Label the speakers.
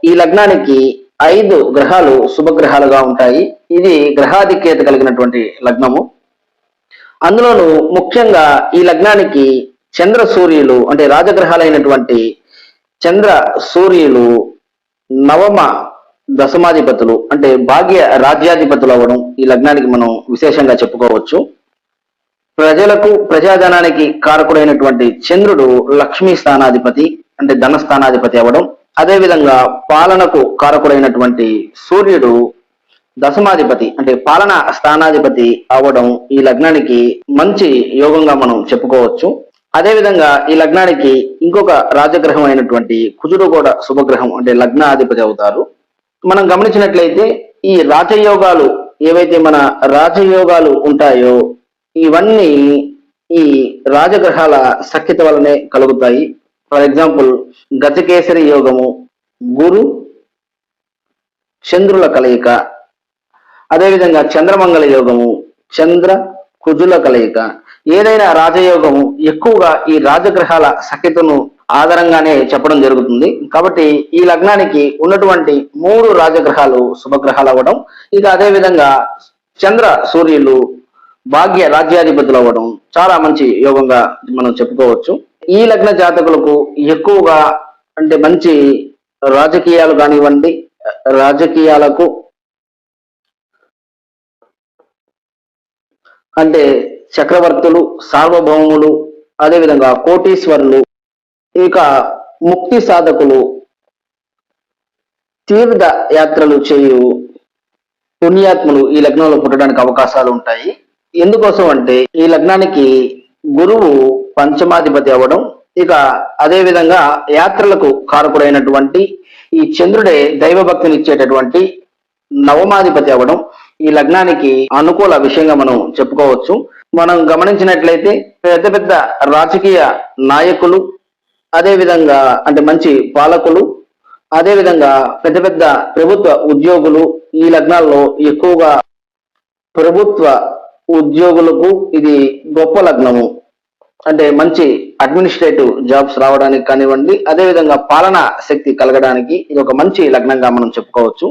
Speaker 1: ఈ లగ్నానికి 5 గ్రహాలు శుభగ్రహాలుగా ఉంటాయి. ఇది గ్రహాధిక్యత కలిగినటువంటి లగ్నము. అందులోనూ ముఖ్యంగా ఈ లగ్నానికి చంద్ర సూర్యులు అంటే రాజగ్రహాలైనటువంటి చంద్ర సూర్యులు నవమ దశమాధిపతులు అంటే భాగ్య రాజ్యాధిపతులు అవ్వడం ఈ లగ్నానికి మనం విశేషంగా చెప్పుకోవచ్చు. ప్రజలకు ప్రజాధనానికి కారకుడైనటువంటి చంద్రుడు లక్ష్మీ స్థానాధిపతి అంటే ధన స్థానాధిపతి అవ్వడం, అదేవిధంగా పాలనకు కారకుడైనటువంటి సూర్యుడు దశమాధిపతి అంటే పాలన స్థానాధిపతి అవ్వడం ఈ లగ్నానికి మంచి యోగంగా మనం చెప్పుకోవచ్చు. అదేవిధంగా ఈ లగ్నానికి ఇంకొక రాజగ్రహం అయినటువంటి కుజుడు కూడా శుభగ్రహం అంటే లగ్నాధిపతి అవుతారు. మనం గమనించినట్లయితే ఈ రాజయోగాలు ఏవైతే మన రాజయోగాలు ఉంటాయో ఇవన్నీ ఈ రాజగ్రహాల సఖ్యత వల్లనే కలుగుతాయి. ఫర్ ఎగ్జాంపుల్ గజకేసరి యోగము, గురు చంద్రుల కలయిక, అదేవిధంగా చంద్రమంగళ యోగము, చంద్ర కుజుల కలయిక. ఏదైనా రాజయోగము ఎక్కువగా ఈ రాజగ్రహాల సఖ్యతను ఆధారంగానే చెప్పడం జరుగుతుంది. కాబట్టి ఈ లగ్నానికి ఉన్నటువంటి 3 రాజగ్రహాలు శుభగ్రహాలు అవ్వడం, ఇక అదే విధంగా చంద్ర సూర్యులు భాగ్య రాజ్యాధిపతులు అవ్వడం చాలా మంచి యోగంగా మనం చెప్పుకోవచ్చు. ఈ లగ్న జాతకులకు ఎక్కువగా అంటే మంచి రాజకీయాలు కానివ్వండి, రాజకీయాలకు అంటే చక్రవర్తులు, సార్వభౌములు, అదేవిధంగా కోటీశ్వరులు, ఇక ముక్తి సాధకులు, తీర్థ యాత్రలు చేయు పుణ్యాత్ములు ఈ లగ్నంలో పుట్టడానికి అవకాశాలు ఉంటాయి. ఎందుకోసం అంటే ఈ లగ్నానికి గురువు పంచమాధిపతి అవ్వడం, ఇక అదే విధంగా యాత్రలకు కారకుడైనటువంటి ఈ చంద్రుడే దైవభక్తిని ఇచ్చేటటువంటి నవమాధిపతి అవ్వడం ఈ లగ్నానికి అనుకూల విషయంగా మనం చెప్పుకోవచ్చు. మనం గమనించినట్లయితే పెద్ద పెద్ద రాజకీయ నాయకులు, అదే విధంగా అంటే మంచి పాలకులు, అదే విధంగా పెద్ద పెద్ద ప్రభుత్వ ఉద్యోగులు ఈ లగ్నాల్లో ఎక్కువగా ప్రభుత్వ ఉద్యోగులకు ఇది గొప్ప లగ్నము. అంటే మంచి అడ్మినిస్ట్రేటివ్ జాబ్స్ రావడానికి కానివ్వండి, అదేవిధంగా పాలనా శక్తి కలగడానికి ఇది ఒక మంచి లగ్నంగా మనం చెప్పుకోవచ్చు.